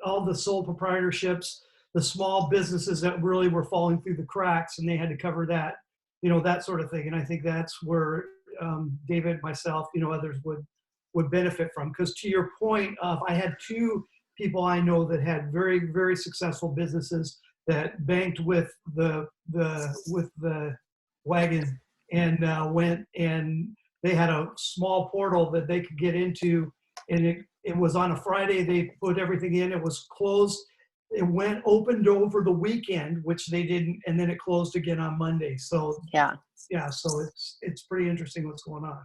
all the sole proprietorships, the small businesses that really were falling through the cracks, and they had to cover that, that sort of thing. And I think that's where David, myself, others would benefit from. Because to your point of, I had two people I know that had very, very successful businesses that banked with the wagon, and went, and they had a small portal that they could get into, and it was on a Friday. They put everything in. It was closed. It went opened over the weekend, which they didn't, and then it closed again on Monday. So Yeah. So it's pretty interesting what's going on.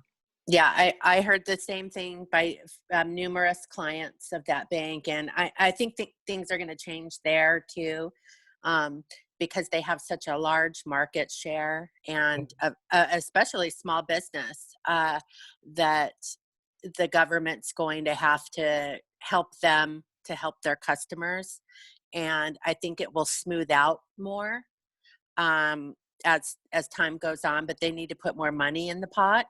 Yeah, I heard the same thing by numerous clients of that bank, and I think things are going to change there too, because they have such a large market share, and especially small business, that the government's going to have to help them to help their customers, and I think it will smooth out more as time goes on, but they need to put more money in the pot.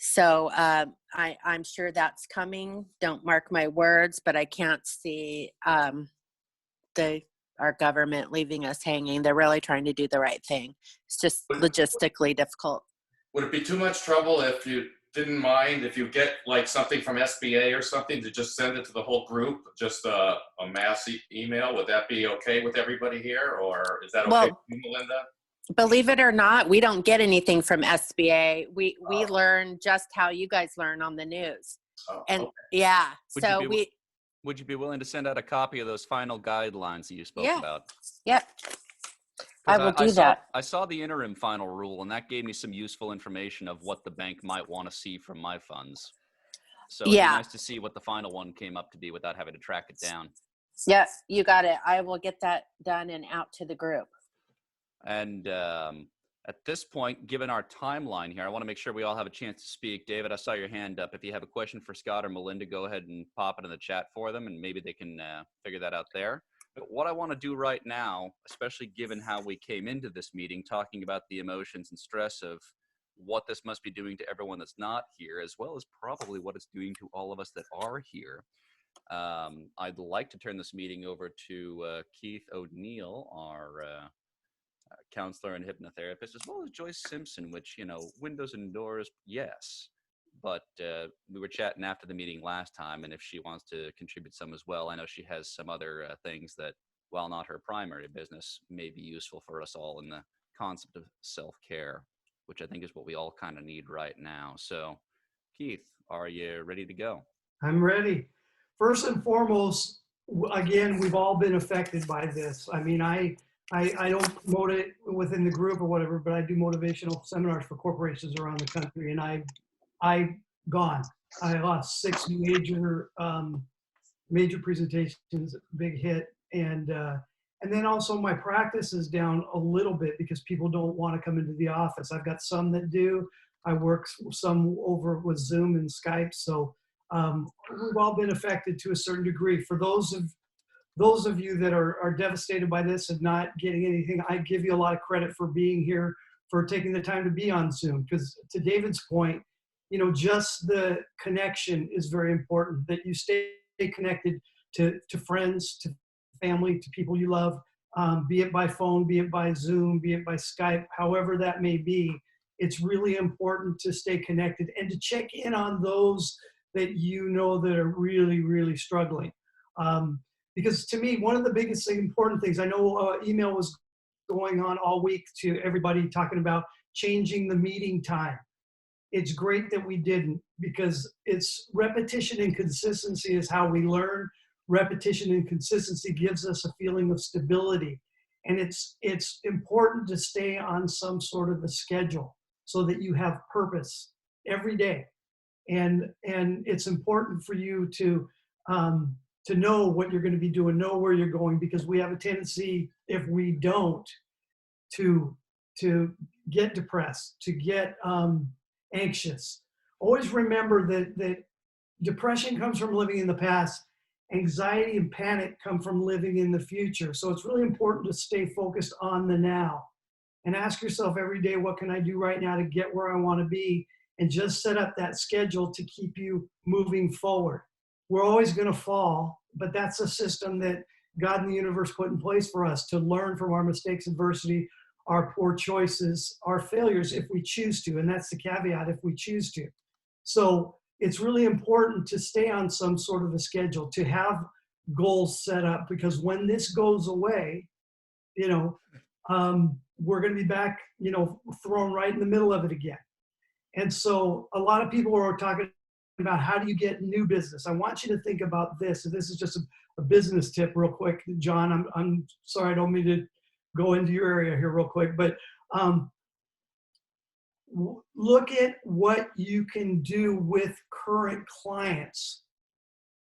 So I'm sure that's coming. Don't mark my words, but I can't see our government leaving us hanging. They're really trying to do the right thing. It's just logistically difficult. Would it be too much trouble if you didn't mind if you get like something from SBA or something to just send it to the whole group, just a mass email? Would that be okay with everybody here, or is that okay with you, Melinda? Believe it or not, we don't get anything from SBA. We learn just how you guys learn on the news. Oh, and okay. yeah, would you be willing to send out a copy of those final guidelines that you spoke about? Yep. I will do that. I saw the interim final rule, and that gave me some useful information of what the bank might want to see from my funds. So it'd be nice to see what the final one came up to be without having to track it down. Yes, you got it. I will get that done and out to the group. And at this point, given our timeline here, I want to make sure we all have a chance to speak. David, I saw your hand up. If you have a question for Scott or Melinda, go ahead and pop it in the chat for them, and maybe they can figure that out there. But what I want to do right now, especially given how we came into this meeting, talking about the emotions and stress of what this must be doing to everyone that's not here, as well as probably what it's doing to all of us that are here, I'd like to turn this meeting over to Keith O'Neill, our counselor and hypnotherapist, as well as Joyce Simpson, which, windows and doors, yes. But we were chatting after the meeting last time, and if she wants to contribute some as well, I know she has some other things that, while not her primary business, may be useful for us all in the concept of self-care, which I think is what we all kind of need right now. So, Keith, are you ready to go? I'm ready. First and foremost, again, we've all been affected by this. I mean, I don't promote it within the group or whatever, but I do motivational seminars for corporations around the country, and I lost 6 major presentations, big hit, and then also my practice is down a little bit because people don't want to come into the office. I've got some that do. I work some over with Zoom and Skype, so we've all been affected to a certain degree. For those of you that are devastated by this and not getting anything, I give you a lot of credit for being here, for taking the time to be on Zoom. Because to David's point, just the connection is very important, that you stay connected to friends, to family, to people you love, be it by phone, be it by Zoom, be it by Skype, however that may be. It's really important to stay connected and to check in on those that that are really, really struggling. Because to me, one of the biggest important things, I know email was going on all week to everybody talking about changing the meeting time. It's great that we didn't, because it's repetition and consistency is how we learn. Repetition and consistency gives us a feeling of stability. And it's important to stay on some sort of a schedule so that you have purpose every day. And it's important for you to know what you're going to be doing, know where you're going, because we have a tendency, if we don't, to get depressed, to get anxious. Always remember that depression comes from living in the past. Anxiety and panic come from living in the future. So it's really important to stay focused on the now and ask yourself every day, what can I do right now to get where I want to be? And just set up that schedule to keep you moving forward. We're always going to fall. but that's a system that God and the universe put in place for us to learn from our mistakes, adversity, our poor choices, our failures, if we choose to. And that's the caveat, if we choose to. So it's really important to stay on some sort of a schedule, to have goals set up, because when this goes away, we're going to be back, thrown right in the middle of it again. And so a lot of people are talking about, how do you get new business? I want you to think about this. And this is just a business tip real quick. John, I'm sorry, I don't mean to go into your area here real quick, but look at what you can do with current clients.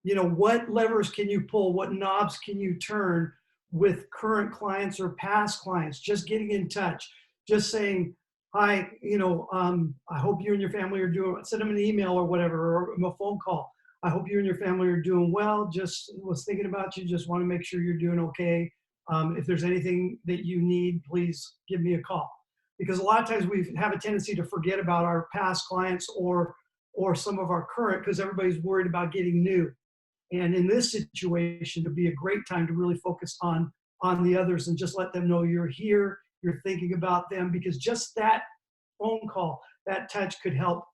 What levers can you pull? What knobs can you turn with current clients or past clients? Just getting in touch, just saying, hi, I hope you and your family are doing, send them an email or whatever, or a phone call. I hope you and your family are doing well. Just was thinking about you. Just want to make sure you're doing okay. If there's anything that you need, please give me a call. Because a lot of times we have a tendency to forget about our past clients or some of our current, because everybody's worried about getting new. And in this situation, it'd be a great time to really focus on the others and just let them know you're here, you're thinking about them, because just that phone call, that touch could help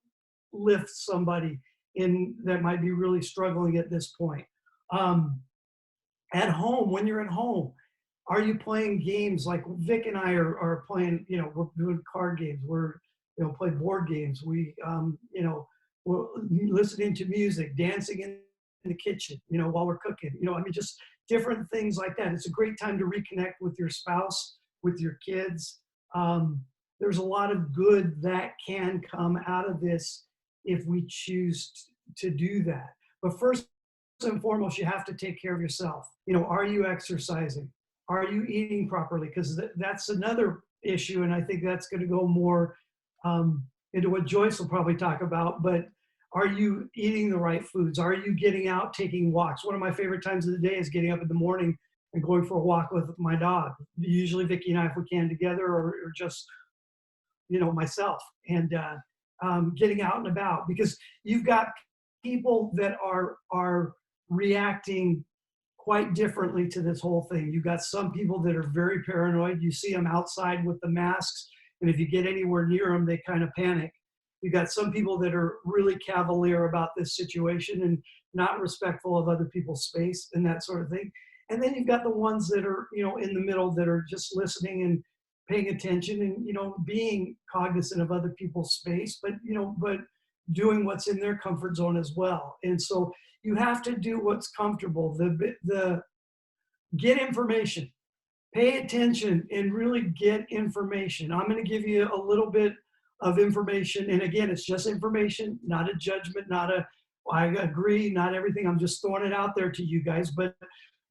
lift somebody in that might be really struggling at this point. At home, when you're at home, are you playing games like Vic and I are playing? We're doing card games. We're play board games. We're listening to music, dancing in the kitchen, while we're cooking. Just different things like that. It's a great time to reconnect with your spouse, with your kids. There's a lot of good that can come out of this if we choose to do that. But first and foremost, you have to take care of yourself. Are you exercising? Are you eating properly? Because that's another issue, and I think that's going to go more into what Joyce will probably talk about. But are you eating the right foods? Are you getting out, taking walks? One of my favorite times of the day is getting up in the morning and going for a walk with my dog. Usually Vicki and I, if we can, together, or just myself, and getting out and about, because you've got people that are reacting quite differently to this whole thing. You've got some people that are very paranoid. You see them outside with the masks, and if you get anywhere near them, they kind of panic. You've got some people that are really cavalier about this situation and not respectful of other people's space and that sort of thing. And then you've got the ones that are, in the middle, that are just listening and paying attention and, being cognizant of other people's space, but doing what's in their comfort zone as well. And so you have to do what's comfortable. Get information, pay attention, and really get information. I'm going to give you a little bit of information. And again, it's just information, not a judgment, I agree, not everything. I'm just throwing it out there to you guys. But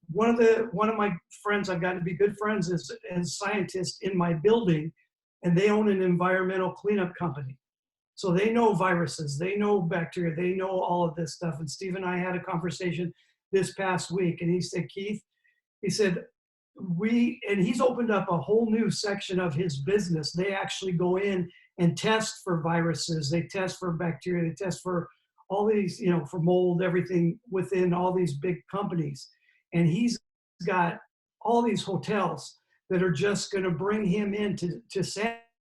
one of my friends, I've gotten to be good friends, is scientists in my building, and they own an environmental cleanup company. So they know viruses, they know bacteria, they know all of this stuff. And Steve and I had a conversation this past week, and he said, Keith, he said, he's opened up a whole new section of his business. They actually go in and test for viruses, they test for bacteria, they test for all these, for mold, everything within all these big companies. And he's got all these hotels that are just going to bring him in to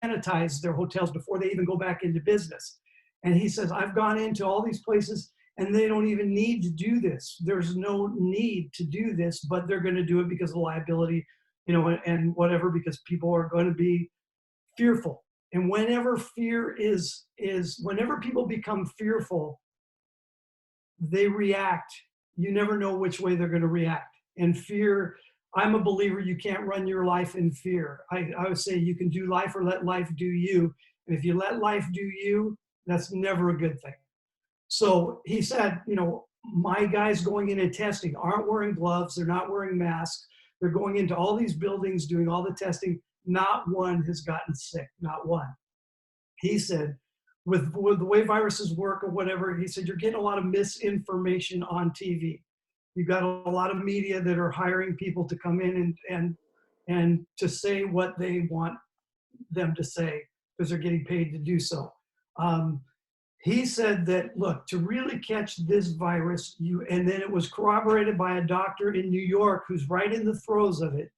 sanitize their hotels before they even go back into business. And he says, I've gone into all these places and they don't even need to do this. There's no need to do this, but they're going to do it because of liability, and whatever, because people are going to be fearful. And whenever whenever people become fearful, they react. You never know which way they're going to react. And fear, I'm a believer, you can't run your life in fear. I would say you can do life or let life do you. And if you let life do you, that's never a good thing. So he said, my guys going in and testing aren't wearing gloves. They're not wearing masks. They're going into all these buildings, doing all the testing. Not one has gotten sick, not one. He said, with the way viruses work or whatever, he said, you're getting a lot of misinformation on TV. You've got a lot of media that are hiring people to come in and to say what they want them to say because they're getting paid to do so. He said that, look, to really catch this virus, and then it was corroborated by a doctor in New York who's right in the throes of it.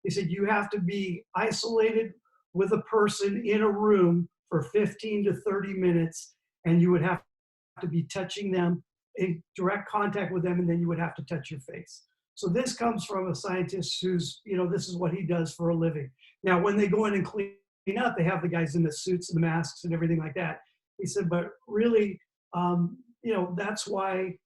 He said, you have to be isolated with a person in a room for 15 to 30 minutes, and you would have to be touching them, in direct contact with them, and then you would have to touch your face. So this comes from a scientist who's, this is what he does for a living. Now, when they go in and clean up, they have the guys in the suits and the masks and everything like that. He said, but really, that's why,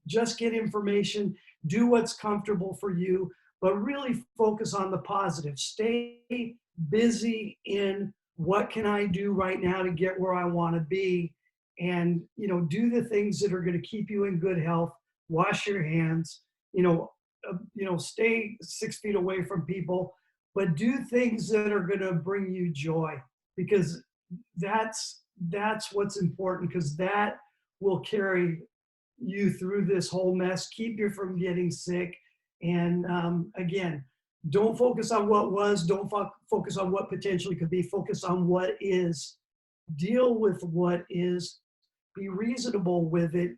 just get information, do what's comfortable for you, but really focus on the positive. Stay busy in what can I do right now to get where I want to be, and do the things that are going to keep you in good health. Wash your hands, stay 6 feet away from people, but do things that are going to bring you joy, because that's what's important, because that will carry you through this whole mess, keep you from getting sick. And again, don't focus on what was, don't focus on what potentially could be, focus on what is. Deal with what is, be reasonable with it,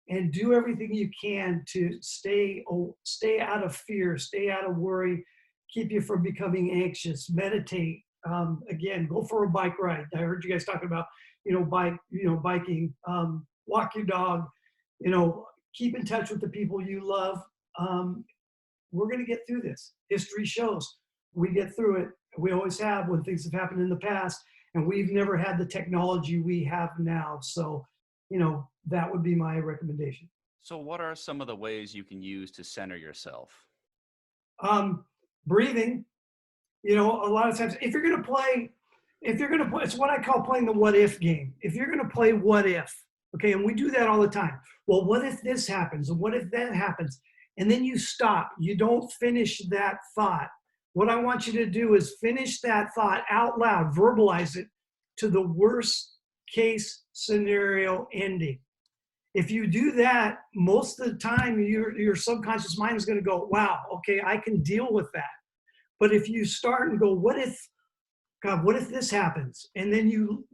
and do everything you can to stay out of fear, stay out of worry, keep you from becoming anxious. Meditate. Again, go for a bike ride. I heard you guys talking about, biking. Walk your dog. Keep in touch with the people you love. We're going to get through this. History shows we get through it. We always have when things have happened in the past, and we've never had the technology we have now. So, that would be my recommendation. So what are some of the ways you can use to center yourself? Breathing. A lot of times, if you're going to play, it's what I call playing the what if game. If you're going to play what if, okay, and we do that all the time. Well, what if this happens? And what if that happens? And then you stop. You don't finish that thought. What I want you to do is finish that thought out loud, verbalize it to the worst case scenario ending. If you do that, most of the time, your subconscious mind is going to go, wow, okay, I can deal with that. But if you start and go, what if this happens? And then you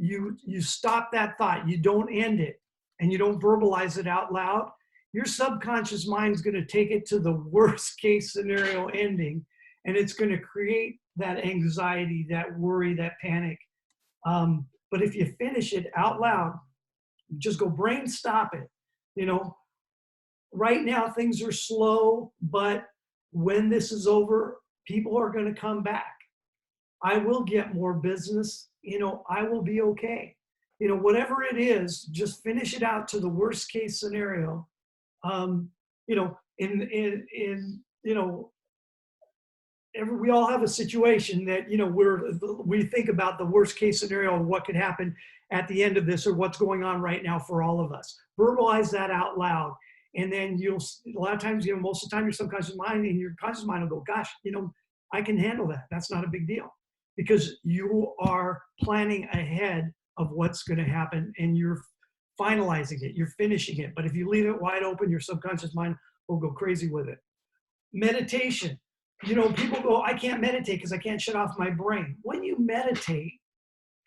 stop that thought, you don't end it, and you don't verbalize it out loud, your subconscious mind is going to take it to the worst case scenario ending, and it's going to create that anxiety, that worry, that panic. But if you finish it out loud, just go, brain, stop it. Right now things are slow, but when this is over, people are going to come back. I will get more business. I will be okay. Whatever it is, just finish it out to the worst case scenario. We all have a situation that, we think about the worst case scenario and what could happen at the end of this, or what's going on right now for all of us. Verbalize that out loud. And then a lot of times, most of the time your subconscious mind and your conscious mind will go, gosh, I can handle that. That's not a big deal, because you are planning ahead of what's going to happen, and you're finalizing it, you're finishing it. But if you leave it wide open, your subconscious mind will go crazy with it. Meditation. People go, I can't meditate because I can't shut off my brain. When you meditate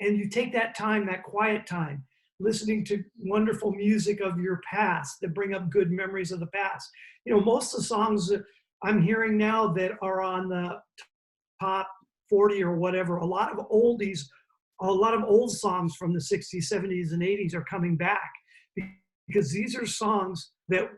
and you take that time, that quiet time, listening to wonderful music of your past that bring up good memories of the past. Most of the songs that I'm hearing now that are on the top 40 or whatever, a lot of old songs from the 60s, 70s, and 80s are coming back, because these are songs that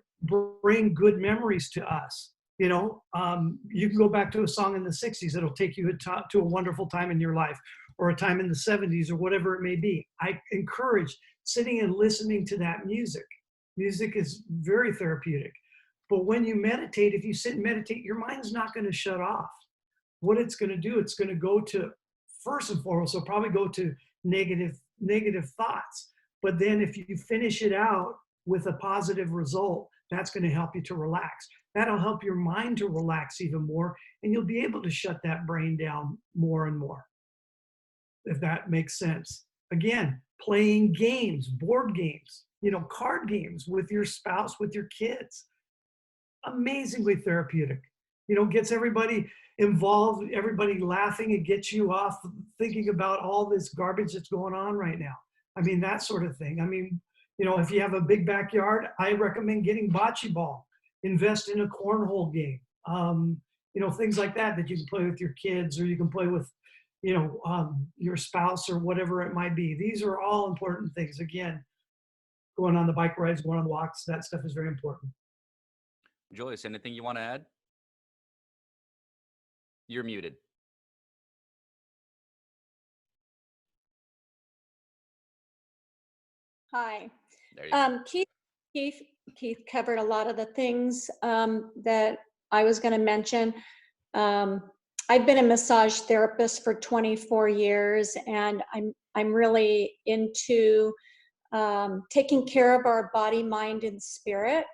bring good memories to us. You can go back to a song in the 60s that'll take you to a wonderful time in your life, or a time in the 70s, or whatever it may be. I encourage sitting and listening to that music. Music is very therapeutic. But when you meditate, if you sit and meditate, your mind's not going to shut off. What it's going to do, it's going to go to, first and foremost, it'll probably go to negative thoughts. But then if you finish it out with a positive result, that's going to help you to relax. That'll help your mind to relax even more, and you'll be able to shut that brain down more and more, if that makes sense. Again, playing games, board games, card games with your spouse, with your kids. Amazingly therapeutic. gets everybody involved, everybody laughing. It gets you off thinking about all this garbage that's going on right now. I mean, that sort of thing. I mean, if you have a big backyard, I recommend getting bocce ball, invest in a cornhole game, things like that that you can play with your kids, or you can play with, your spouse, or whatever it might be. These are all important things. Again, going on the bike rides, going on the walks, that stuff is very important. Joyce, anything you want to add? You're muted. Hi. There you go. Keith covered a lot of the things that I was going to mention. I've been a massage therapist for 24 years, and I'm really into taking care of our body, mind, and spirit.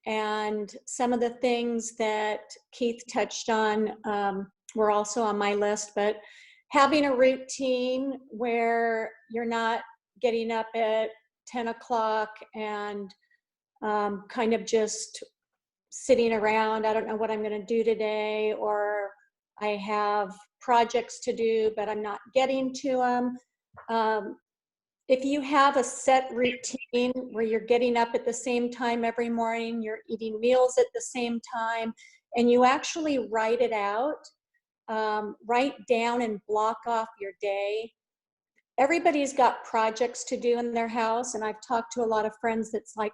And some of the things that Keith touched on were also on my list, but having a routine where you're not getting up at 10 o'clock and kind of just sitting around, I don't know what I'm going to do today, or I have projects to do, but I'm not getting to them. If you have a set routine where you're getting up at the same time every morning, you're eating meals at the same time, and you actually write it out, write down and block off your day. Everybody's got projects to do in their house, and I've talked to a lot of friends that's like,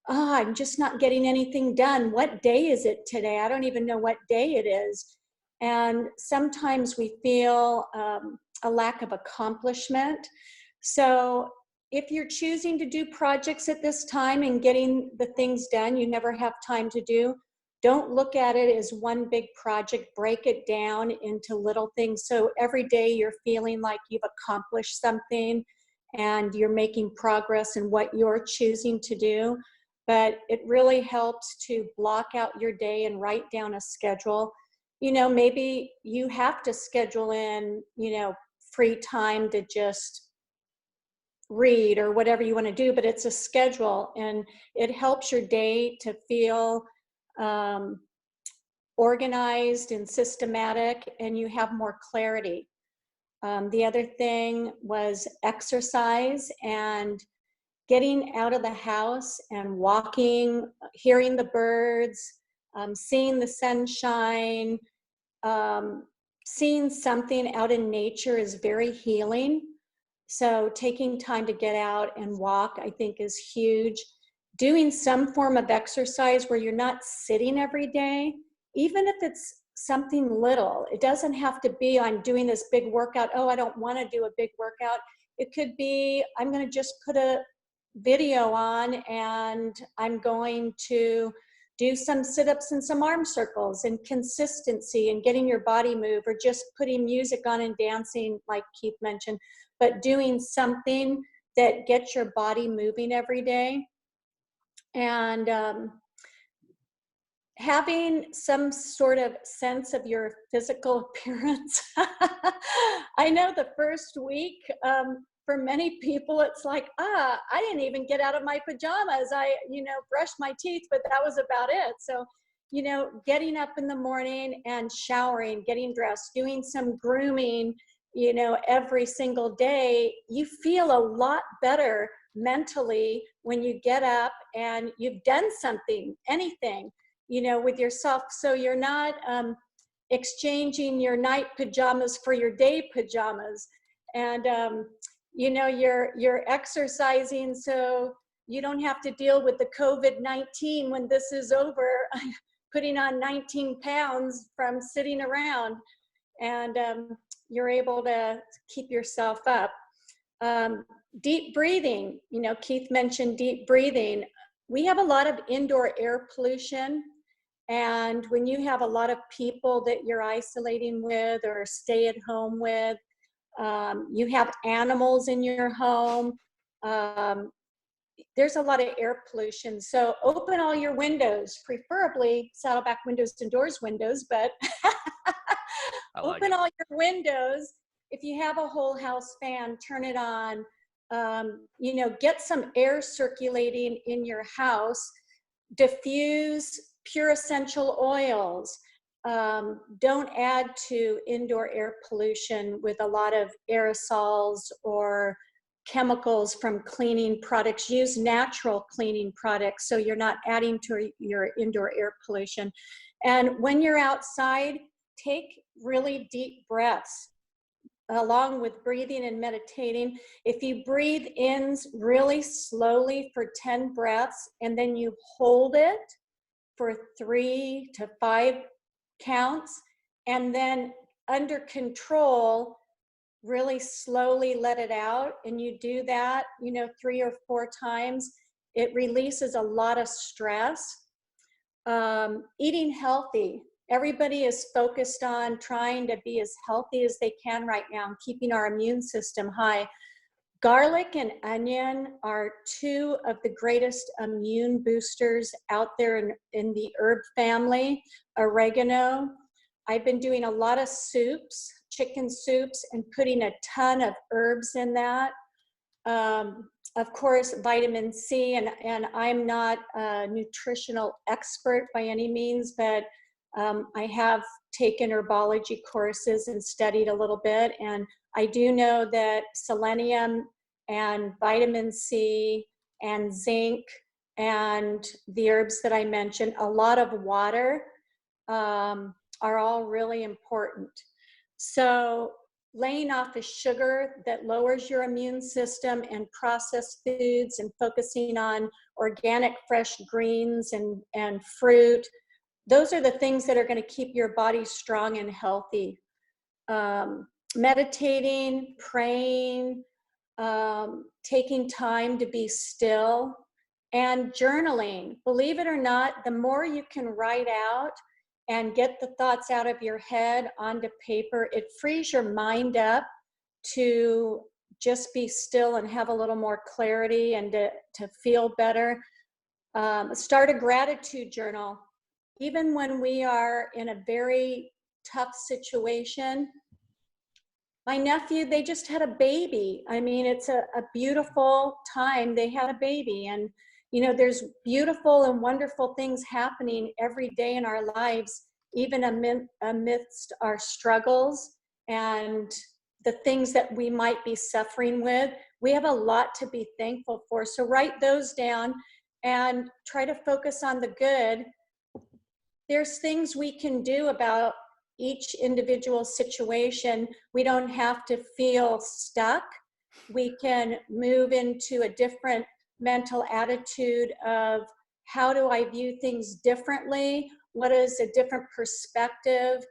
I'm just not getting anything done. What day is it today? I don't even know what day it is. And sometimes we feel a lack of accomplishment. So if you're choosing to do projects at this time and getting the things done you never have time to do, don't look at it as one big project. Break it down into little things. So every day you're feeling like you've accomplished something and you're making progress in what you're choosing to do. But it really helps to block out your day and write down a schedule. Maybe you have to schedule in, free time to just read or whatever you want to do, but it's a schedule, and it helps your day to feel organized and systematic, and you have more clarity. The other thing was exercise and getting out of the house and walking, hearing the birds, seeing the sunshine, seeing something out in nature is very healing. So taking time to get out and walk, I think, is huge. Doing some form of exercise where you're not sitting every day, even if it's something little. It doesn't have to be, I'm doing this big workout. Oh, I don't want to do a big workout. It could be, I'm going to just put a video on and I'm going to do some sit-ups and some arm circles, and consistency and getting your body move, or just putting music on and dancing like Keith mentioned, but doing something that gets your body moving every day. And having some sort of sense of your physical appearance. I know the first week, for many people, it's like, I didn't even get out of my pajamas. I, brushed my teeth, but that was about it. So, getting up in the morning and showering, getting dressed, doing some grooming, every single day, you feel a lot better mentally when you get up and you've done something, anything, with yourself. So you're not exchanging your night pajamas for your day pajamas. And, you're exercising so you don't have to deal with the COVID-19 when this is over, putting on 19 pounds from sitting around. And you're able to keep yourself up. Deep breathing, Keith mentioned deep breathing. We have a lot of indoor air pollution. And when you have a lot of people that you're isolating with or stay at home with, you have animals in your home, there's a lot of air pollution. So open all your windows, preferably Saddleback windows and doors windows, but open all your windows. If you have a whole house fan, turn it on. Get some air circulating in your house. Diffuse pure essential oils. don't add to indoor air pollution with a lot of aerosols or chemicals from cleaning products. Use natural cleaning products so you're not adding to your indoor air pollution. And when you're outside, take really deep breaths along with breathing and meditating. If you breathe in really slowly for 10 breaths and then you hold it for 3 to 5 counts, and then under control, really slowly let it out, and you do that, 3 or 4 times, it releases a lot of stress. Eating healthy. Everybody is focused on trying to be as healthy as they can right now and keeping our immune system high. Garlic and onion are 2 of the greatest immune boosters out there in the herb family. Oregano. I've been doing a lot of soups, chicken soups, and putting a ton of herbs in that. Of course, vitamin C, and I'm not a nutritional expert by any means, but I have taken herbology courses and studied a little bit, and I do know that selenium and vitamin C and zinc and the herbs that I mentioned, a lot of water, are all really important. So laying off of sugar that lowers your immune system and processed foods and focusing on organic fresh greens and fruit, those are the things that are going to keep your body strong and healthy. Meditating, praying, taking time to be still, and journaling. Believe it or not, the more you can write out and get the thoughts out of your head onto paper, it frees your mind up to just be still and have a little more clarity and to feel better. Start a gratitude journal. Even when we are in a very tough situation, my nephew, they just had a baby. I mean, it's a beautiful time. They had a baby, and there's beautiful and wonderful things happening every day in our lives, even amidst our struggles and the things that we might be suffering with. We have a lot to be thankful for. So write those down and try to focus on the good. There's things we can do about each individual situation. We don't have to feel stuck. We can move into a different mental attitude of how do I view things differently? What is a different perspective?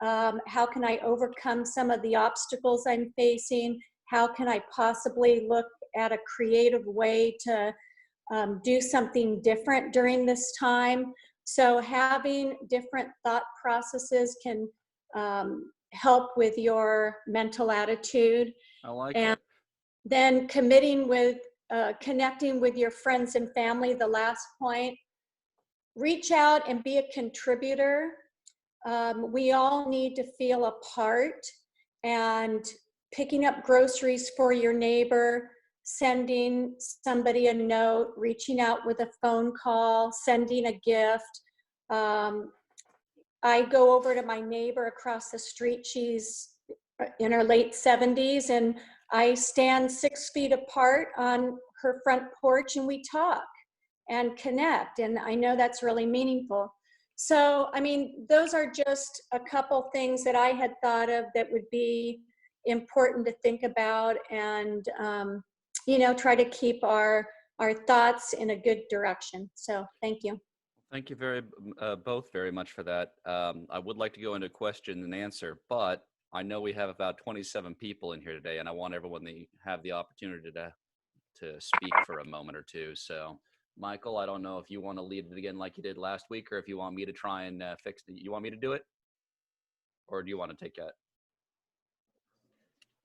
How can I overcome some of the obstacles I'm facing? How can I possibly look at a creative way to do something different during this time? So having different thought processes can help with your mental attitude. I like and it. Then connecting with your friends and family, the last point. Reach out and be a contributor. We all need to feel a part, and picking up groceries for your neighbor, sending somebody a note, reaching out with a phone call, sending a gift. I go over to my neighbor across the street. She's in her late 70s, and I stand 6 feet apart on her front porch, and we talk and connect. And I know that's really meaningful. So, I mean, those are just a couple things that I had thought of that would be important to think about, and, try to keep our thoughts in a good direction. So thank you. Thank you both very much for that. I would like to go into question and answer, but I know we have about 27 people in here today, and I want everyone to have the opportunity to speak for a moment or two. So, Michael, I don't know if you want to lead it again like you did last week, or if you want me to try and fix it. You want me to do it? Or do you want to take that?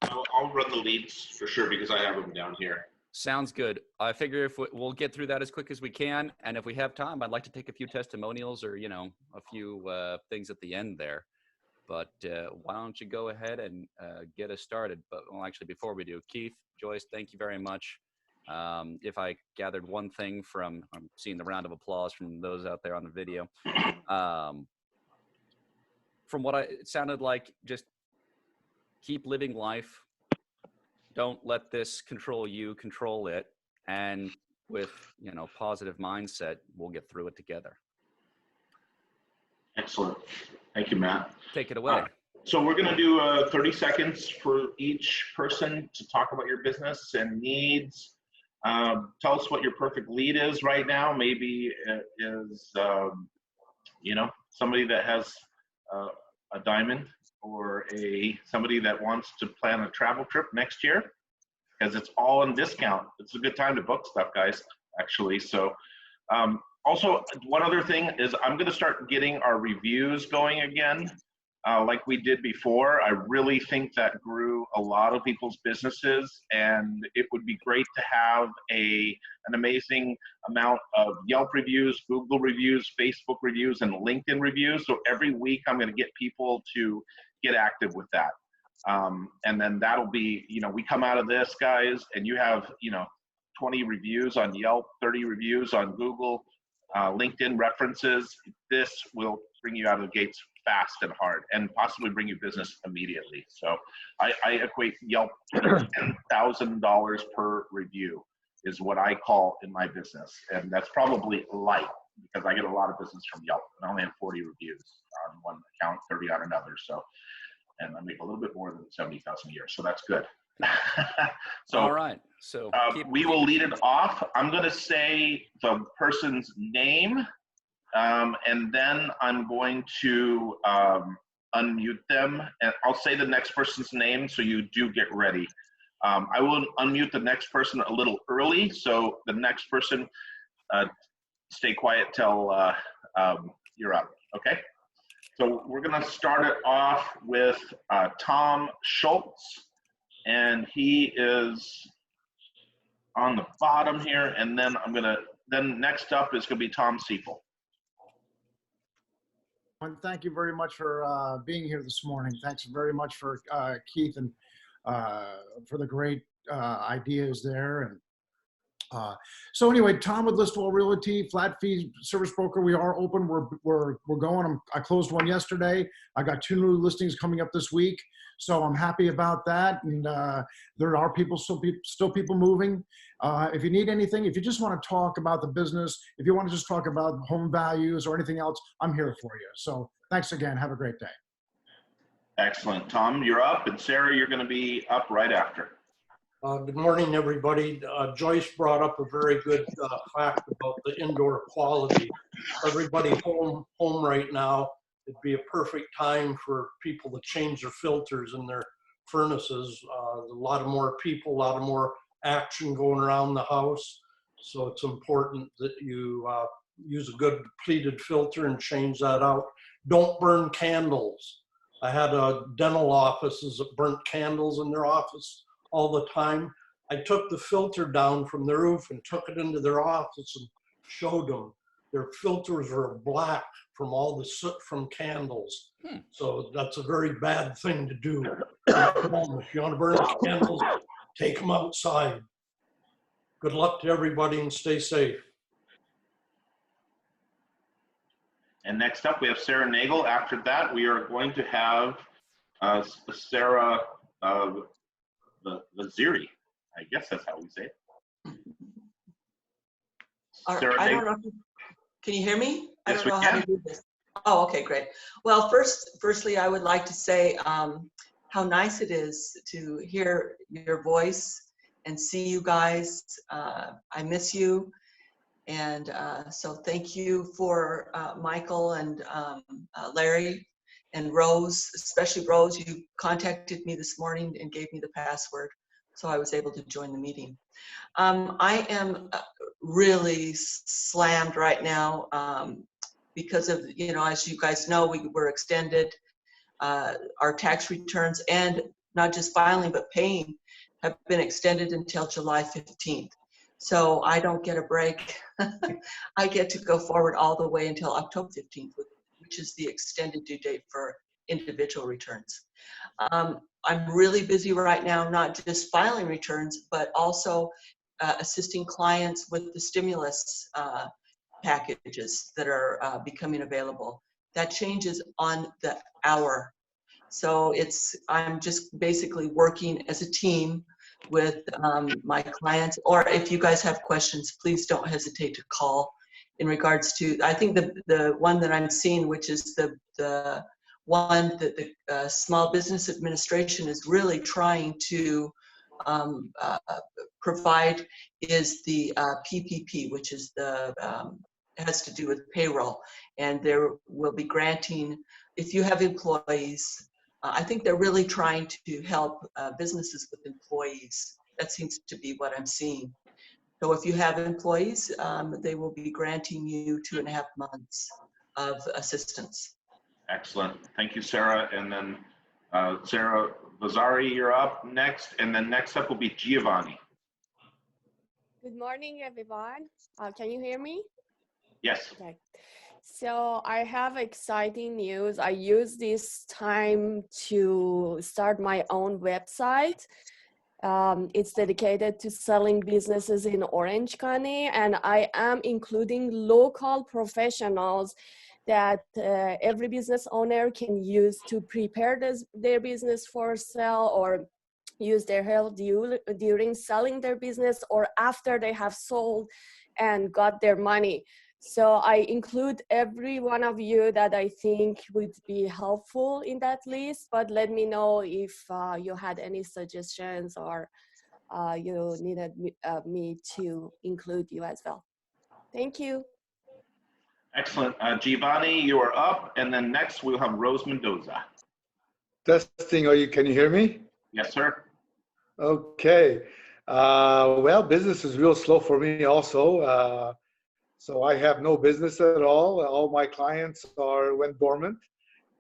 I'll run the leads for sure because I have them down here. Sounds good. I figure if we'll get through that as quick as we can. And if we have time, I'd like to take a few testimonials or, a few things at the end there. But why don't you go ahead and get us started? But well, actually, before we do, Keith, Joyce, thank you very much. If I gathered one thing from, I'm seeing the round of applause from those out there on the video. from what it sounded like, just keep living life. Don't let this control you, control it. And with, positive mindset, we'll get through it together. Excellent. Thank you, Matt. Take it away. So we're going to do 30 seconds for each person to talk about your business and needs. Tell us what your perfect lead is right now. Maybe it is, somebody that has a diamond, or somebody that wants to plan a travel trip next year, because it's all on discount. It's a good time to book stuff, guys, actually. So also, one other thing is I'm going to start getting our reviews going again. Like we did before. I really think that grew a lot of people's businesses, and it would be great to have an amazing amount of Yelp reviews, Google reviews, Facebook reviews, and LinkedIn reviews. So every week I'm going to get people to get active with that. And then that'll be, we come out of this, guys, and you have, 20 reviews on Yelp, 30 reviews on Google, LinkedIn references. This will bring you out of the gates fast and hard, and possibly bring you business immediately. So I equate Yelp to $10,000 per review is what I call in my business. And that's probably light, because I get a lot of business from Yelp. I only have 40 reviews on one account, 30 on another. So, and I make a little bit more than 70,000 a year. So that's good. So, all right. So we will lead it off. I'm going to say the person's name. And then I'm going to unmute them, and I'll say the next person's name, so you do get ready. I will unmute the next person a little early, so the next person, stay quiet till you're up, okay? So we're gonna start it off with Tom Schultz, and he is on the bottom here, and then then next up is gonna be Tom Seifel. Thank you very much for being here this morning. Thanks very much for Keith and for the great ideas there. And so anyway, Tom with Listowel Realty, flat fee service broker. We are open. We're going. I closed one yesterday. I got 2 new listings coming up this week, so I'm happy about that. And there are still people moving. If you need anything, if you just want to talk about the business, if you want to just talk about home values or anything else, I'm here for you. So thanks again. Have a great day. Excellent. Tom, you're up, and Sarah, you're going to be up right after. Good morning, everybody. Joyce brought up a very good fact about the indoor quality. Everybody home right now, it'd be a perfect time for people to change their filters in their furnaces. A lot of more people, a lot of more action going around the house. So it's important that you use a good pleated filter and change that out. Don't burn candles. I had dental offices that burnt candles in their office all the time. I took the filter down from the roof and took it into their office and showed them. Their filters were black from all the soot from candles. So that's a very bad thing to do. If you want to burn candles, take them outside. Good luck to everybody and stay safe. And next up, we have Sarah Nagel. After that, we are going to have Sarah Laziri. I guess that's how we say it. Sarah I Nagel. don't know. Can you hear me? I Yes, don't know we how can. to do this. Oh, okay, great. Well, firstly, I would like to say how nice it is to hear your voice and see you guys. I miss you. And so thank you for Michael and Larry and Rose, especially Rose. You contacted me this morning and gave me the password, so I was able to join the meeting. I am really slammed right now because of, as you guys know, we were extended. Our tax returns, and not just filing, but paying, have been extended until July 15th. So I don't get a break. I get to go forward all the way until October 15th, which is the extended due date for individual returns. I'm really busy right now, not just filing returns, but also assisting clients with the stimulus packages that are becoming available. that changes on the hour. So I'm just basically working as a team with my clients, or if you guys have questions, please don't hesitate to call in regards to, I think the one that I'm seeing, which is the one that the Small Business Administration is really trying to provide, is the PPP, which is has to do with payroll. And there will be granting, if you have employees, I think they're really trying to help businesses with employees. That seems to be what I'm seeing. So if you have employees, they will be granting you 2.5 months of assistance. Excellent. Thank you, Sarah. And then Sarah Vazzari, you're up next. And then next up will be Giovanni. Good morning, everyone. Can you hear me? Yes. Okay. So I have exciting news. I use this time to start my own website. It's dedicated to selling businesses in Orange County, and I am including local professionals that every business owner can use to prepare their business for sale, or use their help during selling their business, or after they have sold and got their money. So I include every one of you that I think would be helpful in that list, but let me know if you had any suggestions, or you needed me to include you as well. Thank you. Excellent. Giovanni, you are up. And then next we'll have Rose Mendoza. Testing, can you hear me? Yes, sir. Okay. Well, business is real slow for me also. So I have no business at all. All my clients went dormant.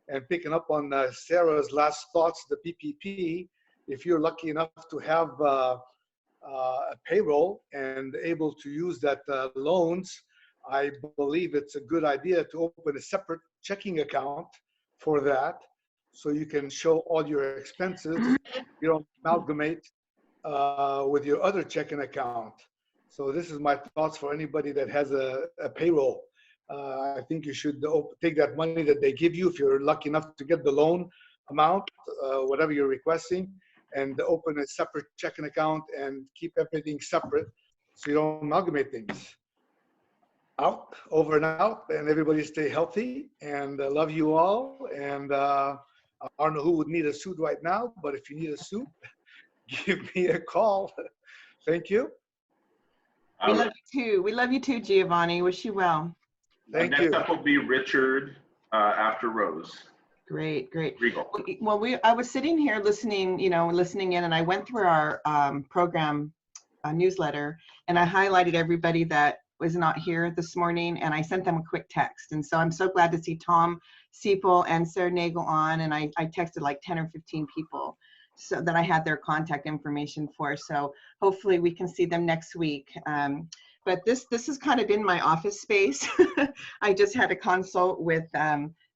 And picking up on Sarah's last thoughts, the PPP, if you're lucky enough to have a payroll and able to use that loans, I believe it's a good idea to open a separate checking account for that, so you can show all your expenses. You don't amalgamate with your other checking account. So this is my thoughts for anybody that has a payroll. I think you should take that money that they give you, if you're lucky enough to get the loan amount, whatever you're requesting, and open a separate checking account and keep everything separate so you don't amalgamate things. Out, over and out, and everybody stay healthy, and I love you all. And I don't know who would need a suit right now, but if you need a suit, give me a call. Thank you. We love you too. We love you too, Giovanni. Wish you well. Thank you. Next up will be Richard after Rose. Great, great. Regal. Well, I was sitting here listening in, and I went through our program newsletter, and I highlighted everybody that was not here this morning, and I sent them a quick text. And so I'm so glad to see Tom Siepel and Sarah Nagel on, and I texted like 10 or 15 people so that I had their contact information for. So hopefully we can see them next week. But this has kind of been my office space. I just had a consult with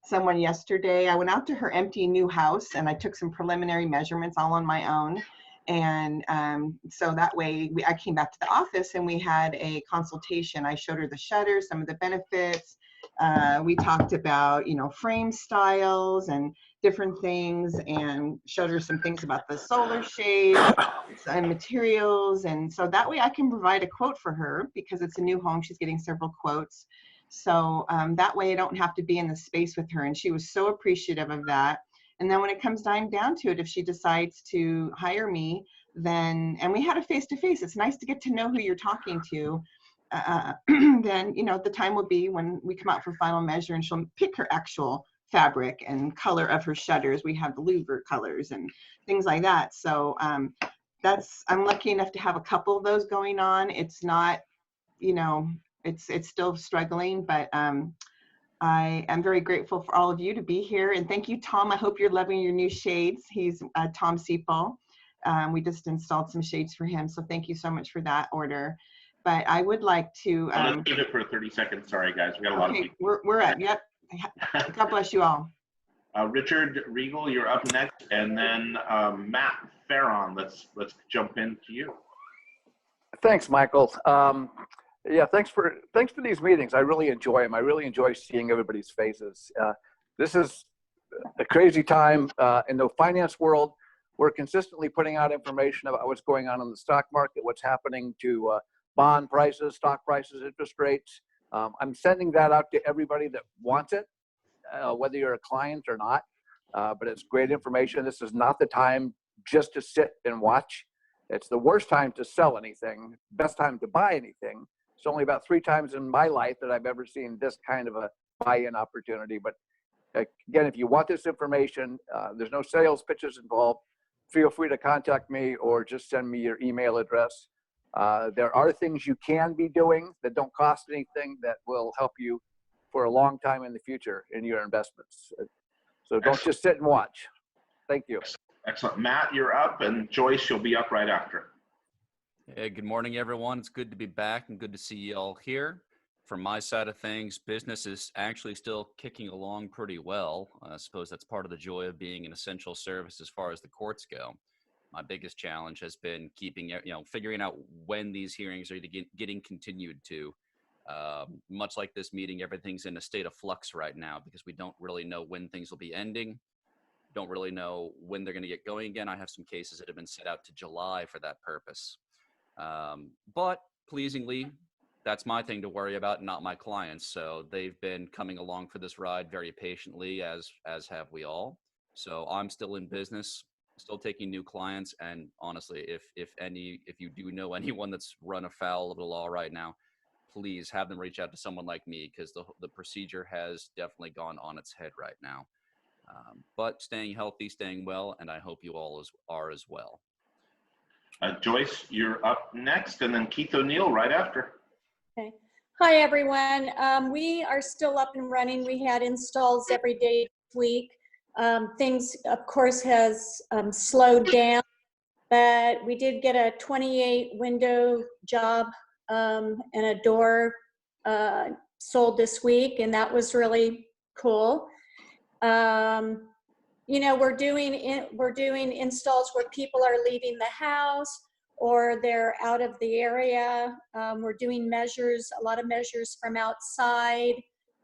someone yesterday. I went out to her empty new house and I took some preliminary measurements all on my own. And so that way I came back to the office and we had a consultation. I showed her the shutters, some of the benefits. We talked about, frame styles and different things, and showed her some things about the solar shade and materials. And so that way I can provide a quote for her, because it's a new home. She's getting several quotes. So that way I don't have to be in the space with her. And she was so appreciative of that. And then when it comes down to it, if she decides to hire me, then, and we had a face-to-face, it's nice to get to know who you're talking to. Then, the time will be when we come out for final measure and she'll pick her actual fabric and color of her shutters. We have the louver colors and things like that. So I'm lucky enough to have a couple of those going on. It's not, it's still struggling, but I am very grateful for all of you to be here. And thank you, Tom. I hope you're loving your new shades. He's Tom Siepel. We just installed some shades for him. So thank you so much for that order. But I would like to. Let's keep it for 30 seconds. Sorry, guys. We got a lot of people. We're up. Yep. God bless you all. Richard Regal, you're up next. And then Matt Farron, let's jump into you. Thanks, Michael. Yeah, thanks for these meetings. I really enjoy them. I really enjoy seeing everybody's faces. This is a crazy time in the finance world. We're consistently putting out information about what's going on in the stock market, what's happening to bond prices, stock prices, interest rates. I'm sending that out to everybody that wants it, whether you're a client or not. But it's great information. This is not the time just to sit and watch. It's the worst time to sell anything, best time to buy anything. It's only about 3 times in my life that I've ever seen this kind of a buy-in opportunity. But again, if you want this information, there's no sales pitches involved. Feel free to contact me or just send me your email address. There are things you can be doing that don't cost anything that will help you for a long time in the future in your investments. So don't just sit and watch. Thank you. Excellent. Matt, you're up, and Joyce, you'll be up right after. Hey, good morning, everyone. It's good to be back and good to see you all here. From my side of things, business is actually still kicking along pretty well. I suppose that's part of the joy of being an essential service as far as the courts go. My biggest challenge has been figuring out when these hearings are getting continued to. Much like this meeting, everything's in a state of flux right now because we don't really know when things will be ending. Don't really know when they're going to get going again. I have some cases that have been set out to July for that purpose. But pleasingly, that's my thing to worry about, not my clients. So they've been coming along for this ride very patiently, as have we all. So I'm still in business, still taking new clients. And honestly, if you do know anyone that's run afoul of the law right now, please have them reach out to someone like me, because the procedure has definitely gone on its head right now. But staying healthy, staying well, and I hope you all are as well. Joyce, you're up next, and then Keith O'Neill right after. Okay. Hi, everyone. We are still up and running. We had installs every day this week. Things, of course, has slowed down, but we did get a 28 window job and a door sold this week, and that was really cool. We're doing installs where people are leaving the house or they're out of the area. We're doing measures, a lot of measures from outside,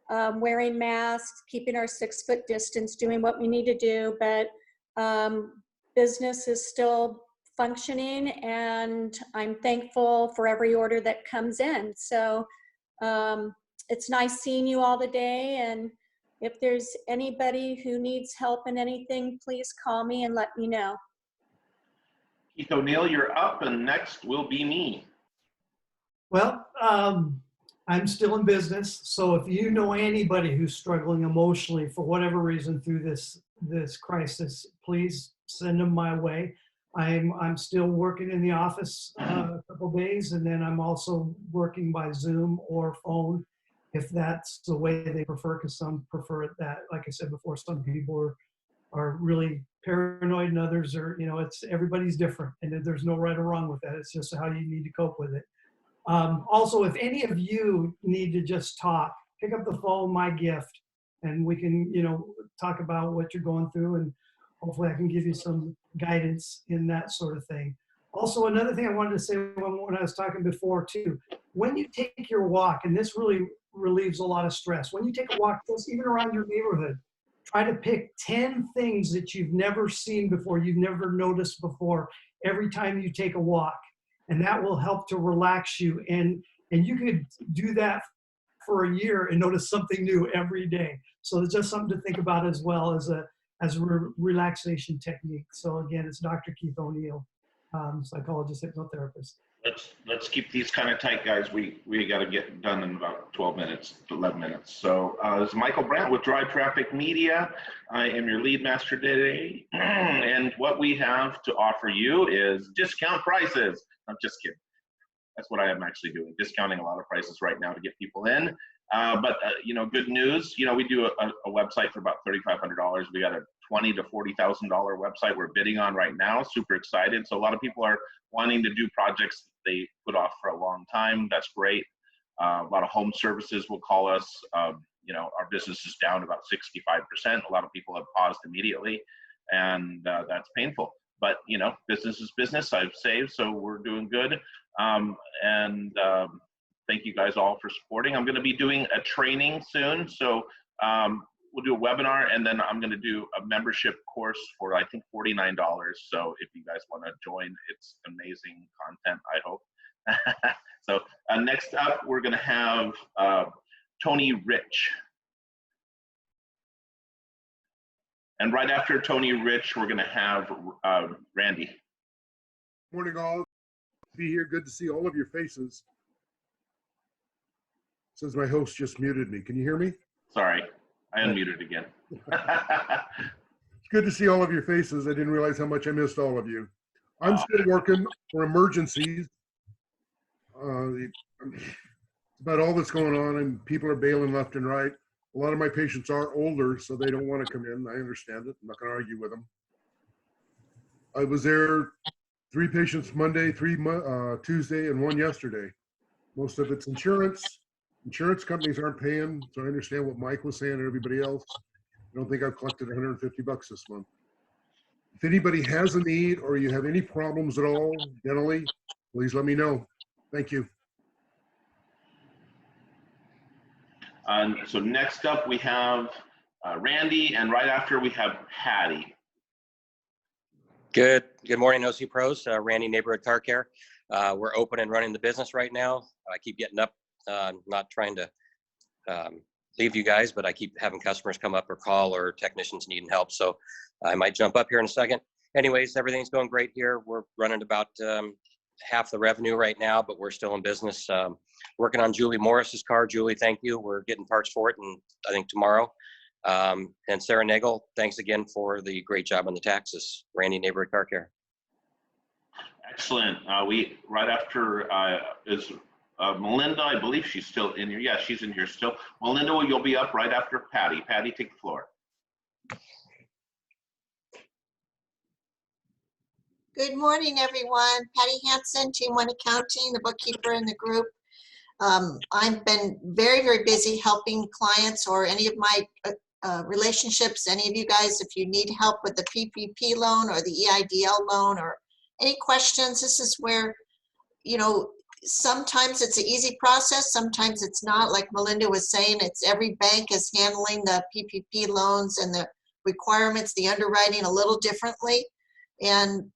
wearing masks, keeping our 6-foot distance, doing what we need to do. But business is still functioning, and I'm thankful for every order that comes in. So it's nice seeing you all today. And if there's anybody who needs help in anything, please call me and let me know. Keith O'Neill, you're up, and next will be me. Well, I'm still in business, so if you know anybody who's struggling emotionally for whatever reason through this crisis, please send them my way. I'm still working in the office a couple days, and then I'm also working by Zoom or phone, if that's the way they prefer, because some prefer it that, like I said before, some people are really paranoid and others are, everybody's different, and there's no right or wrong with that. It's just how you need to cope with it. Also, if any of you need to just talk, pick up the phone, my gift, and we can, talk about what you're going through, and hopefully I can give you some guidance in that sort of thing. Also, another thing I wanted to say when I was talking before too, when you take your walk, and this really relieves a lot of stress, when you take a walk, just even around your neighborhood, try to pick 10 things that you've never seen before, you've never noticed before, every time you take a walk. And that will help to relax you. And you could do that for a year and notice something new every day. So it's just something to think about as well as a relaxation technique. So again, it's Dr. Keith O'Neill, psychologist, hypnotherapist. Let's keep these kind of tight, guys. We got to get done in about 12 minutes, 11 minutes. So this is Michael Brandt with Drive Traffic Media. I am your lead master today. And what we have to offer you is discount prices. I'm just kidding. That's what I am actually doing, discounting a lot of prices right now to get people in. But good news, we do a website for about $3,500. We got a $20,000 to $40,000 website we're bidding on right now. Super excited. So a lot of people are wanting to do projects they put off for a long time. That's great. A lot of home services will call us. Our business is down about 65%. A lot of people have paused immediately, and that's painful. But, business is business. I've saved, so we're doing good. Thank you guys all for supporting. I'm going to be doing a training soon. So we'll do a webinar, and then I'm going to do a membership course for, I think, $49. So if you guys want to join, it's amazing content, I hope. So next up, we're going to have Tony Rich. And right after Tony Rich, we're going to have Randy. Morning, all. Be here. Good to see all of your faces. Says my host just muted me. Can you hear me? Sorry, I unmuted again. It's good to see all of your faces. I didn't realize how much I missed all of you. I'm still working for emergencies. It's about all that's going on, and people are bailing left and right. A lot of my patients are older, so they don't want to come in. I understand it. I'm not going to argue with them. I was there 3 patients Monday, 3 Tuesday, and 1 yesterday. Most of it's insurance. Insurance companies aren't paying, so I understand what Mike was saying and everybody else. I don't think I've collected $150 this month. If anybody has a need or you have any problems at all dentally, please let me know. Thank you. So next up we have Randy, and right after we have Patty. Good morning, OC Pros. Randy, Neighborhood Car Care. We're open and running the business right now. I keep getting up, not trying to leave you guys, but I keep having customers come up or call or technicians needing help. So I might jump up here in a second. Anyways, everything's going great here. We're running about half the revenue right now, but we're still in business. Working on Julie Morris's car. Julie, thank you. We're getting parts for it, and I think tomorrow. And Sarah Nagel, thanks again for the great job on the taxes. Randy, Neighborhood Car Care. Excellent. We right after is Melinda. I believe she's still in here. Yeah, she's in here still. Melinda, you'll be up right after Patty. Patty, take the floor. Good morning, everyone. Patty Hansen, Team One Accounting, the bookkeeper in the group. I've been very, very busy helping clients or any of my relationships, any of you guys, if you need help with the PPP loan or the EIDL loan or any questions, this is where, you know, sometimes it's an easy process, sometimes it's not. Like Melinda was saying, it's every bank is handling the PPP loans and the requirements, the underwriting a little differently. And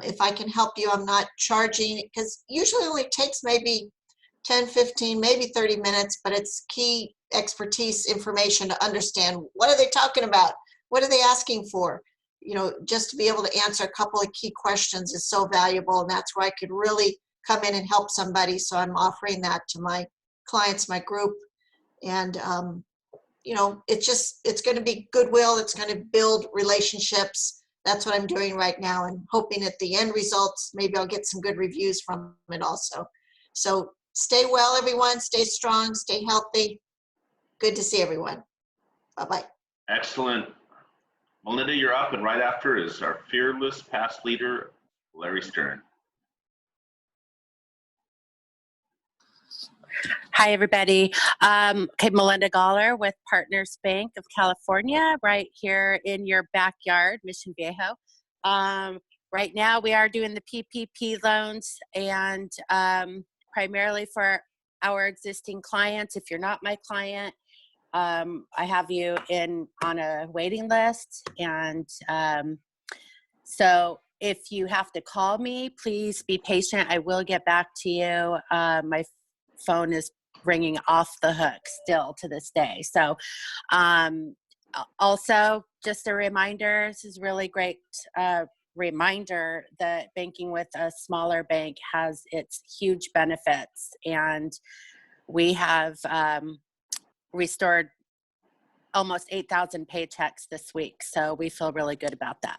if I can help you, I'm not charging, because usually it only takes maybe 10, 15, maybe 30 minutes, but it's key expertise information to understand what are they talking about? What are they asking for? You know, just to be able to answer a couple of key questions is so valuable, and that's where I could really come in and help somebody. So I'm offering that to my clients, my group. And, you know, it's going to be goodwill. It's going to build relationships. That's what I'm doing right now, and hoping at the end results, maybe I'll get some good reviews from it also. So stay well, everyone. Stay strong. Stay healthy. Good to see everyone. Bye-bye. Excellent. Melinda, you're up, and right after is our fearless past leader, Larry Stern. Hi, everybody. Okay, Melinda Galler with Partners Bank of California, right here in your backyard, Mission Viejo. Right now, we are doing the PPP loans, and primarily for our existing clients. If you're not my client, I have you on a waiting list, and so if you have to call me, please be patient. I will get back to you. My phone is ringing off the hook still to this day. So also just a reminder, this is really great reminder that banking with a smaller bank has its huge benefits, and we have restored almost 8,000 paychecks this week. So we feel really good about that.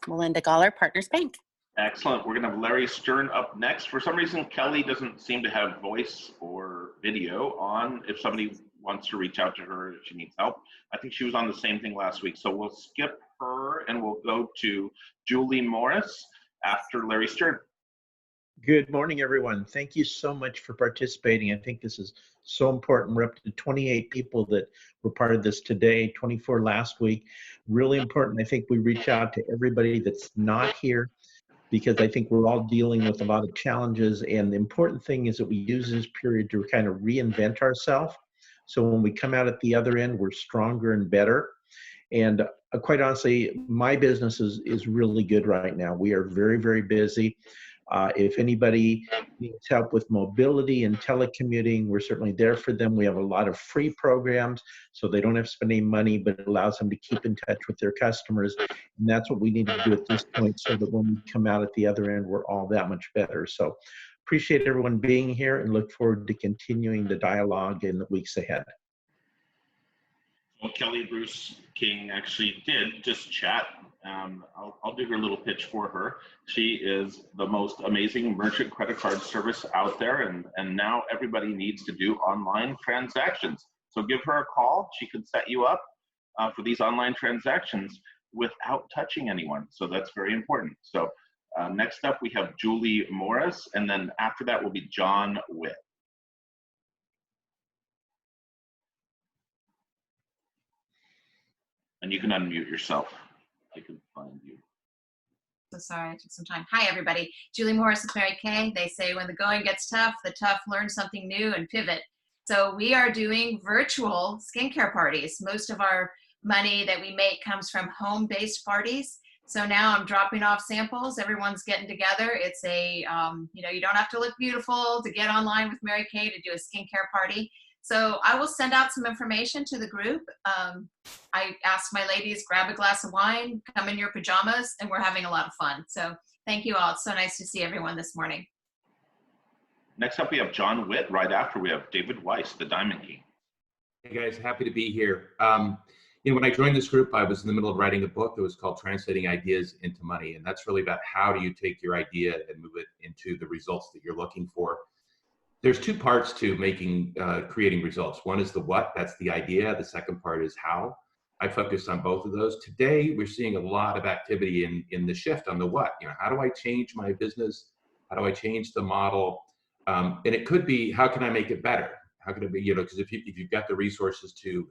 Melinda Galler, Partners Bank. Excellent. We're going to have Larry Stern up next. For some reason, Kelly doesn't seem to have voice or video on. If somebody wants to reach out to her if she needs help. I think she was on the same thing last week. So we'll skip her and we'll go to Julie Morris after Larry Stern. Good morning, everyone. Thank you so much for participating. I think this is so important. We're up to 28 people that were part of this today, 24 last week. Really important. I think we reach out to everybody that's not here, because I think we're all dealing with a lot of challenges. And the important thing is that we use this period to kind of reinvent ourselves. So when we come out at the other end, we're stronger and better. And quite honestly, my business is really good right now. We are very, very busy. If anybody needs help with mobility and telecommuting, we're certainly there for them. We have a lot of free programs, so they don't have to spend any money, but it allows them to keep in touch with their customers. And that's what we need to do at this point, so that when we come out at the other end, we're all that much better. So appreciate everyone being here and look forward to continuing the dialogue in the weeks ahead. Well, Kelly Bruce King actually did just chat. I'll do her little pitch for her. She is the most amazing merchant credit card service out there, and now everybody needs to do online transactions. So give her a call. She can set you up for these online transactions without touching anyone. So that's very important. So next up, we have Julie Morris, and then after that will be John Witt. And you can unmute yourself. I can find you. So sorry, I took some time. Hi, everybody. Julie Morris with Mary Kay. They say when the going gets tough, the tough learn something new and pivot. So we are doing virtual skincare parties. Most of our money that we make comes from home-based parties. So now I'm dropping off samples. Everyone's getting together. It's a, you don't have to look beautiful to get online with Mary Kay to do a skincare party. So I will send out some information to the group. I asked my ladies, grab a glass of wine, come in your pajamas, and we're having a lot of fun. So thank you all. It's so nice to see everyone this morning. Next up, we have John Witt. Right after, we have David Weiss, the Diamond King. Hey guys, happy to be here. When I joined this group, I was in the middle of writing a book that was called Translating Ideas into Money. And that's really about how do you take your idea and move it into the results that you're looking for. There's two parts to creating results. One is the what, that's the idea. The second part is how. I focused on both of those. Today, we're seeing a lot of activity in the shift on the what. How do I change my business? How do I change the model? And it could be, how can I make it better? How can it be, because if you've got the resources to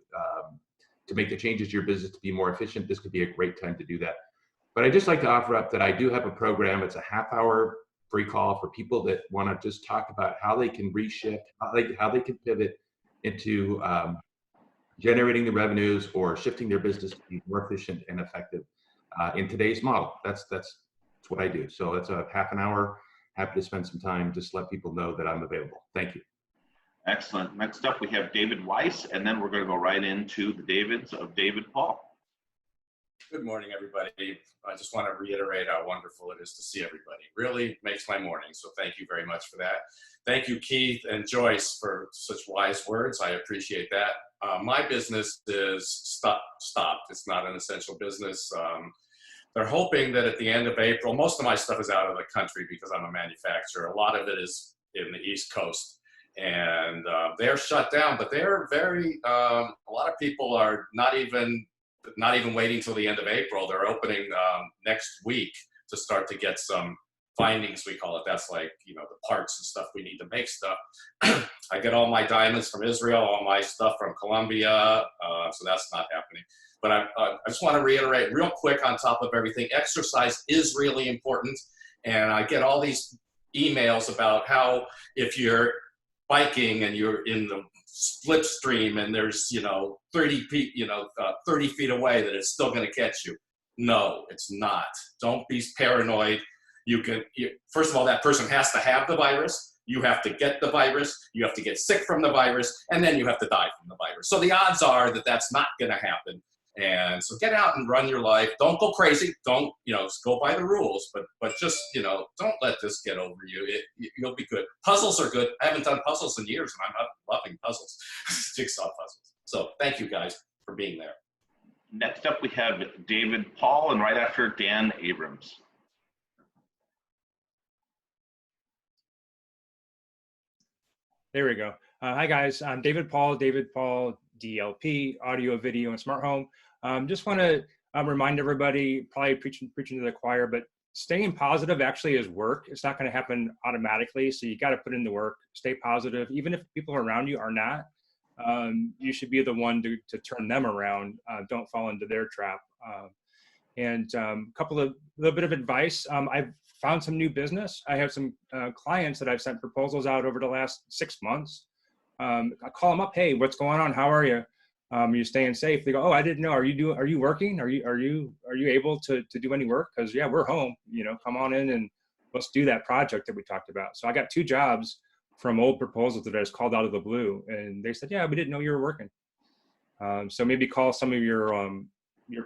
make the changes to your business to be more efficient, this could be a great time to do that. But I'd just like to offer up that I do have a program. It's a half-hour free call for people that want to just talk about how they can reshift, how they can pivot into generating the revenues or shifting their business to be more efficient and effective in today's model. That's what I do. So it's a half an hour. Happy to spend some time, just let people know that I'm available. Thank you. Excellent. Next up, we have David Weiss, and then we're going to go right into the Davids of David Paul. Good morning, everybody. I just want to reiterate how wonderful it is to see everybody. Really makes my morning, so thank you very much for that. Thank you, Keith and Joyce, for such wise words. I appreciate that. My business is stopped. It's not an essential business. They're hoping that at the end of April, most of my stuff is out of the country because I'm a manufacturer. A lot of it is in the East Coast. And they're shut down, but they're very, a lot of people are not even waiting till the end of April. They're opening next week to start to get some findings, we call it. That's like, the parts and stuff we need to make stuff. I get all my diamonds from Israel, all my stuff from Colombia, so that's not happening. But I just want to reiterate real quick on top of everything, exercise is really important. And I get all these emails about how if you're biking and you're in the slipstream and there's 30 feet away that it's still going to catch you. No, it's not. Don't be paranoid. First of all, that person has to have the virus. You have to get the virus. You have to get sick from the virus, and then you have to die from the virus. So the odds are that that's not going to happen. And so get out and run your life. Don't go crazy. Don't, go by the rules, but just, don't let this get over you. You'll be good. Puzzles are good. I haven't done puzzles in years, and I'm loving puzzles, jigsaw puzzles. So thank you guys for being there. Next up, we have David Paul, and right after, Dan Abrams. There we go. Hi, guys. I'm David Paul, DLP, audio, video, and smart home. Just want to remind everybody, probably preaching to the choir, but staying positive actually is work. It's not going to happen automatically. So you got to put in the work, stay positive. Even if people around you are not, you should be the one to turn them around. Don't fall into their trap. And a little bit of advice. I've found some new business. I have some clients that I've sent proposals out over the last 6 months. I call them up. Hey, what's going on? How are you? You staying safe? They go, oh, I didn't know. Are you working? Are you able to do any work? Because yeah, we're home. Come on in and let's do that project that we talked about. So I got 2 jobs from old proposals that I just called out of the blue, and they said, yeah, we didn't know you were working. So maybe call some of your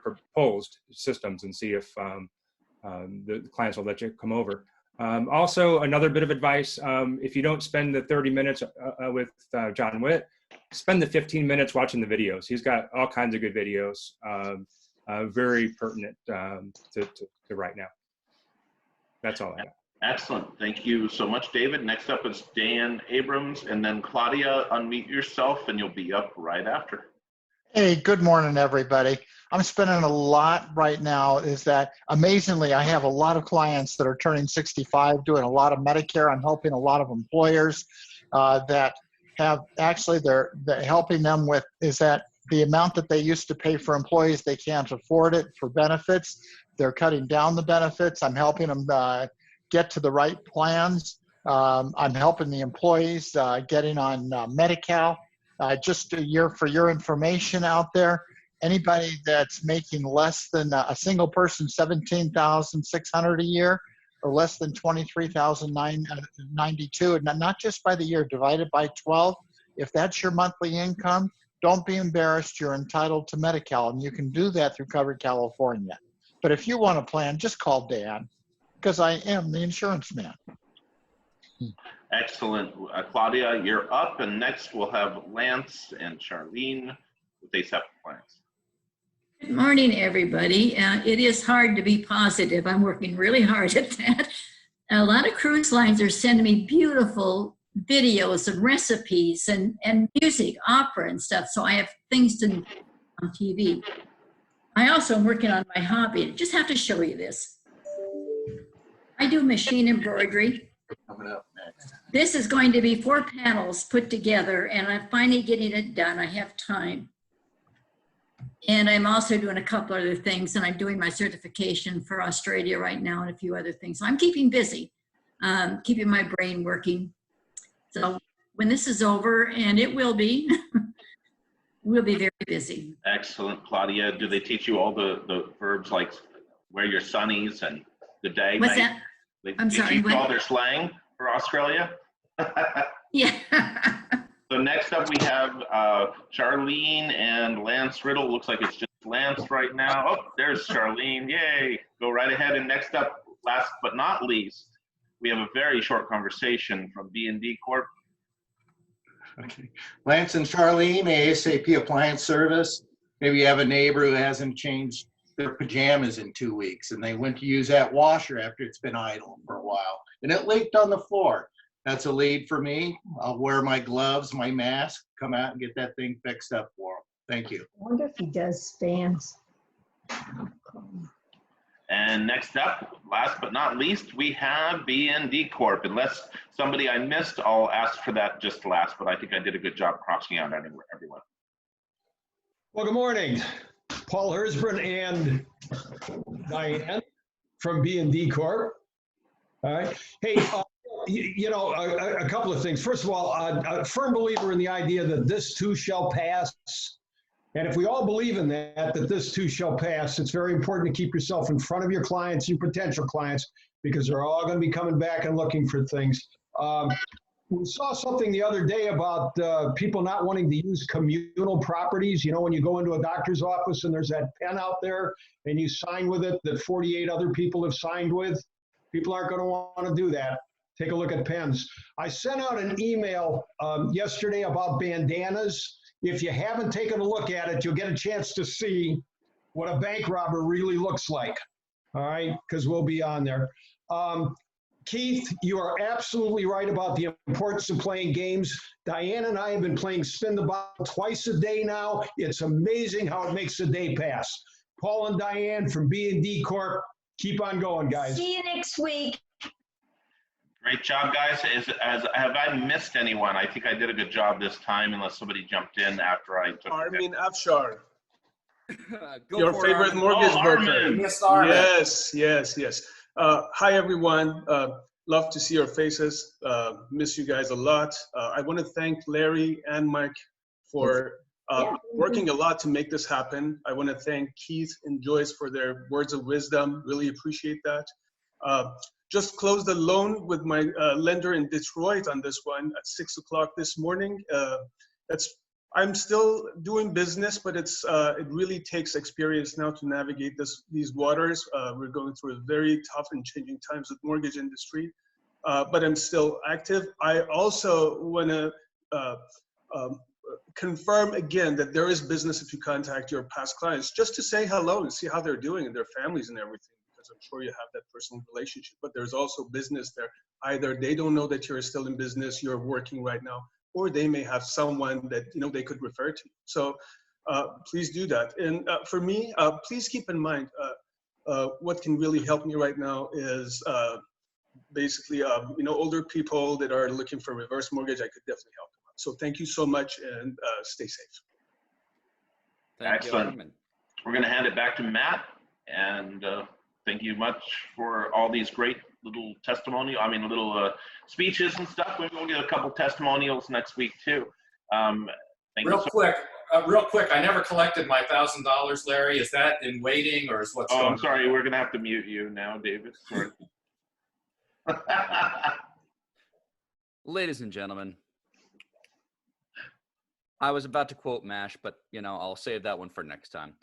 proposed systems and see if the clients will let you come over. Also, another bit of advice, if you don't spend the 30 minutes with John Witt, spend the 15 minutes watching the videos. He's got all kinds of good videos, very pertinent to right now. That's all I got. Excellent. Thank you so much, David. Next up is Dan Abrams, and then Claudia, unmute yourself and you'll be up right after. Hey, good morning, everybody. I'm spending a lot right now is that amazingly, I have a lot of clients that are turning 65, doing a lot of Medicare. I'm helping a lot of employers that have actually they're helping them with is that the amount that they used to pay for employees, they can't afford it for benefits. They're cutting down the benefits. I'm helping them get to the right plans. I'm helping the employees getting on Medi-Cal. Just a year for your information out there, anybody that's making less than a single person $17,600 a year or less than $23,992, and not just by the year, divided by 12. If that's your monthly income, don't be embarrassed. You're entitled to Medi-Cal, and you can do that through Covered California. But if you want a plan, just call Dan, because I am the insurance man. Excellent. Claudia, you're up, and next we'll have Lance and Charlene with ASAP plans. Good morning, everybody. It is hard to be positive. I'm working really hard at that. A lot of cruise lines are sending me beautiful videos of recipes and music, opera and stuff, so I have things to do on TV. I also am working on my hobby. I just have to show you this. I do machine embroidery. Coming up next. This is going to be 4 panels put together, and I'm finally getting it done. I have time. And I'm also doing a couple other things, and I'm doing my certification for Australia right now and a few other things. So I'm keeping busy, keeping my brain working. So when this is over, and it will be, we'll be very busy. Excellent. Claudia, do they teach you all the verbs like wear your sunnies and good day? What's night? that? I'm sorry. Teach you all their slang for Australia? Yeah. So next up we have Charlene and Lance Riddle. Looks like it's just Lance right now. Oh, there's Charlene. Yay. Go right ahead. And next up, last but not least, we have a very short conversation from B&D Corp. Okay. Lance and Charlene, ASAP Appliance Service. Maybe you have a neighbor who hasn't changed their pajamas in 2 weeks, and they went to use that washer after it's been idle for a while, and it leaked on the floor. That's a lead for me. I'll wear my gloves, my mask, come out and get that thing fixed up for them. Thank you. I wonder if he does spans. And next up, last but not least, we have B&D Corp. Unless somebody I missed, I'll ask for that just last, but I think I did a good job crossing out everyone. Well, good morning. Paul Hersbrun and Diane from B&D Corp. All right. Hey, a couple of things. First of all, a firm believer in the idea that this too shall pass. And if we all believe in that this too shall pass, it's very important to keep yourself in front of your clients, your potential clients, because they're all going to be coming back and looking for things. We saw something the other day about people not wanting to use communal properties. You know, when you go into a doctor's office and there's that pen out there and you sign with it that 48 other people have signed with, people aren't going to want to do that. Take a look at pens. I sent out an email yesterday about bandanas. If you haven't taken a look at it, you'll get a chance to see what a bank robber really looks like. All right, because we'll be on there. Keith, you are absolutely right about the importance of playing games. Diane and I have been playing Spin the Bottle twice a day now. It's amazing how it makes the day pass. Paul and Diane from B&D Corp, keep on going, guys. See you next week. Great job, guys. Have I missed anyone? I think I did a good job this time, unless somebody jumped in after I took Armin Afshar. Go Your for it, favorite Armin. mortgage Oh, broker. Armin. Yes. Hi, everyone. love to see your faces. Miss you guys a lot. I want to thank Larry and Mike for working a lot to make this happen. I want to thank Keith and Joyce for their words of wisdom. Really appreciate that. Just closed a loan with my lender in Detroit on this one at 6 o'clock this morning. I'm still doing business, but it really takes experience now to navigate these waters. We're going through a very tough and changing times with mortgage industry, but I'm still active. I also want to confirm again that there is business if you contact your past clients just to say hello and see how they're doing and their families and everything, because I'm sure you have that personal relationship, but there's also business there. Either they don't know that you're still in business, you're working right now, or they may have someone that they could refer to. So please do that. And for me, please keep in mind what can really help me right now is basically older people that are looking for reverse mortgage. I could definitely help them out. So thank you so much, and stay safe. Excellent. We're going to hand it back to Matt, and thank you much for all these great little speeches and stuff. Maybe we'll get a couple testimonials next week too. Real quick, I never collected my $1,000, Larry. Is that in waiting, or is what's going on? I'm sorry, we're gonna have to mute you now, David. Sorry. Ladies and gentlemen, I was about to quote MASH, but I'll save that one for next time.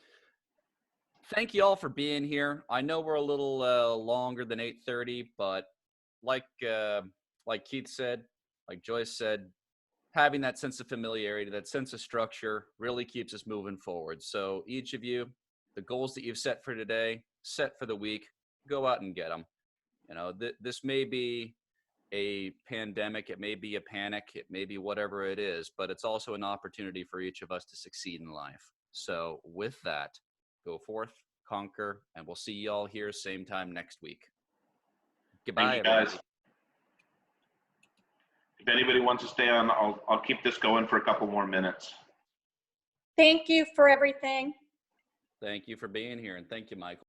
Thank you all for being here. I know we're a little longer than 8:30, but like Keith said, like Joyce said, having that sense of familiarity, that sense of structure really keeps us moving forward. So each of you, the goals that you've set for today, set for the week, go out and get them. This may be a pandemic, it may be a panic, it may be whatever it is, but it's also an opportunity for each of us to succeed in life. So with that, go forth, conquer, and we'll see you all here same time next week. Goodbye, Thank you, guys. everybody. If anybody wants to stay on, I'll keep this going for a couple more minutes. Thank you for everything. Thank you for being here, and thank you, Michael.